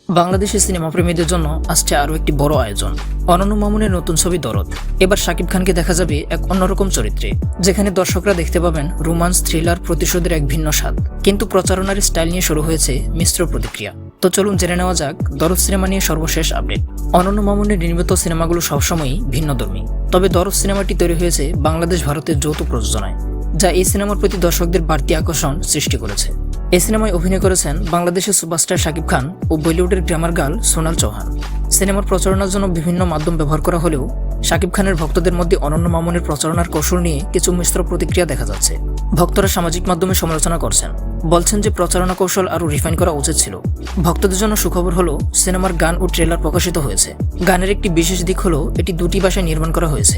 বাংলাদেশের সিনেমা প্রেমীদের জন্য আসছে আরও একটি বড় আয়োজন। অনন্য মামুনের নতুন ছবি দরদ। এবার শাকিব খানকে দেখা যাবে এক অন্যরকম চরিত্রে, যেখানে দর্শকরা দেখতে পাবেন রোমান্স, থ্রিলার, প্রতিশোধের এক ভিন্ন স্বাদ। কিন্তু প্রচারণার স্টাইল নিয়ে শুরু হয়েছে মিশ্র প্রতিক্রিয়া। তো চলুন জেনে নেওয়া যাক দরদ সিনেমা নিয়ে সর্বশেষ আপডেট। অনন্য মামুনের নির্মিত সিনেমাগুলো সবসময়ই ভিন্নধর্মী, তবে দরদ সিনেমাটি তৈরি হয়েছে বাংলাদেশ ভারতের যৌথ প্রযোজনায়, যা এই সিনেমার প্রতি দর্শকদের বাড়তি আকর্ষণ সৃষ্টি করেছে। এই সিনেমায় অভিনয় করেছেন বাংলাদেশের সুপারস্টার শাকিব খান ও বলিউডের গ্ল্যামার গার্ল সোনাল চৌহান। সিনেমার প্রচারণার জন্য বিভিন্ন মাধ্যম ব্যবহার করা হলেও শাকিব খানের ভক্তদের মধ্যে অনন্য মামুনের প্রচারণার কৌশল নিয়ে কিছু মিশ্র প্রতিক্রিয়া দেখা যাচ্ছে। ভক্তরা সামাজিক মাধ্যমে সমালোচনা করছেন, বলছেন যে প্রচারণা কৌশল আরও রিফাইন করা উচিত ছিল। ভক্তদের জন্য সুখবর হলো সিনেমার গান ও ট্রেলার প্রকাশিত হয়েছে। গানের একটি বিশেষ দিক হলো এটি দুটি ভাষায় নির্মাণ করা হয়েছে,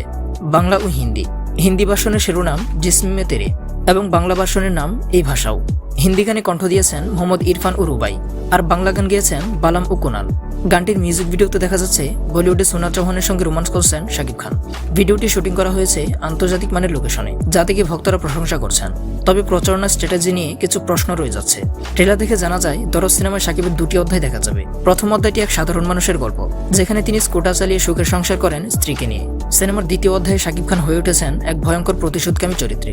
বাংলা ও হিন্দি। হিন্দি ভার্সনের শিরোনাম জিসমে তেরে এবং বাংলা ভার্সনের নাম এই ভাষাও। হিন্দি গানে কণ্ঠ দিয়েছেন মোহাম্মদ ইরফান ও রুবাই, আর বাংলা গান গেয়েছেন বালাম ও কুনাল। গানটির মিউজিক ভিডিওতে দেখা যাচ্ছে বলিউডে সোনাল চৌহানের সঙ্গে রোমান্স করছেন শাকিব খান। ভিডিওটি শুটিং করা হয়েছে আন্তর্জাতিক মানের লোকেশনে, যা থেকে ভক্তরা প্রশংসা করছেন। তবে প্রচারণার স্ট্র্যাটেজি নিয়ে কিছু প্রশ্ন রয়ে যাচ্ছে। ট্রেলার দেখে জানা যায় দরদ সিনেমায় শাকিবের দুটি অধ্যায় দেখা যাবে। প্রথম অধ্যায়টি এক সাধারণ মানুষের গল্প, যেখানে তিনি স্কুটার চালিয়ে সুখের সংসার করেন স্ত্রীকে নিয়ে। সিনেমার দ্বিতীয় অধ্যায়ে শাকিব খান হয়ে উঠেছেন এক ভয়ঙ্কর প্রতিশোধকামী চরিত্রে,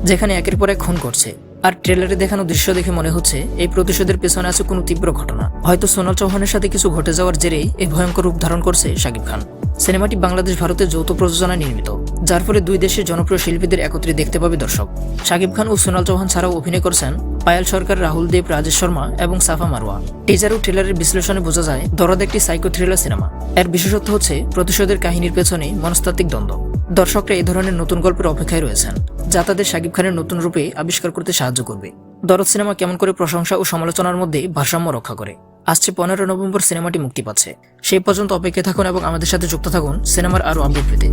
যেখানে একের পর এক খুন করছে। আর ট্রেলারে দেখানো দৃশ্য দেখে মনে হচ্ছে এই প্রতিশোধের পেছনে আছে কোনো তীব্র ঘটনা। হয়তো সোনাল চৌহানের সাথে কিছু ঘটে যাওয়ার জেরেই এই ভয়ঙ্কর রূপ ধারণ করছে শাকিব খান। সিনেমাটি বাংলাদেশ ভারতের যৌথ প্রযোজনায় নির্মিত, যার ফলে দুই দেশের জনপ্রিয় শিল্পীদের একত্রে দেখতে পাবে দর্শক। শাকিব খান ও সোনাল চৌহান ছাড়াও অভিনয় করছেন পায়েল সরকার, রাহুল দেব, রাজেশ শর্মা এবং সাফা মারওয়া। টিজার ও ট্রেলারের বিশ্লেষণে বোঝা যায় দরদ একটি সাইকো থ্রিলার সিনেমা। এর বিশেষত্ব হচ্ছে প্রতিশোধের কাহিনীর পেছনে মনস্তাত্ত্বিক দ্বন্দ্ব। দর্শকরা এই ধরনের নতুন গল্পের অপেক্ষায় রয়েছেন, যা তাদের শাকিব খানের নতুন রূপে আবিষ্কার করতে সাহায্য করবে। দরদ সিনেমা কেমন করে প্রশংসা ও সমালোচনার মধ্যে ভারসাম্য রক্ষা করে। আসছে 15 নভেম্বর সিনেমাটি মুক্তি পাচ্ছে। সেই পর্যন্ত অপেক্ষায় থাকুন এবং আমাদের সাথে যুক্ত থাকুন সিনেমার আরও আপডেট পেতে।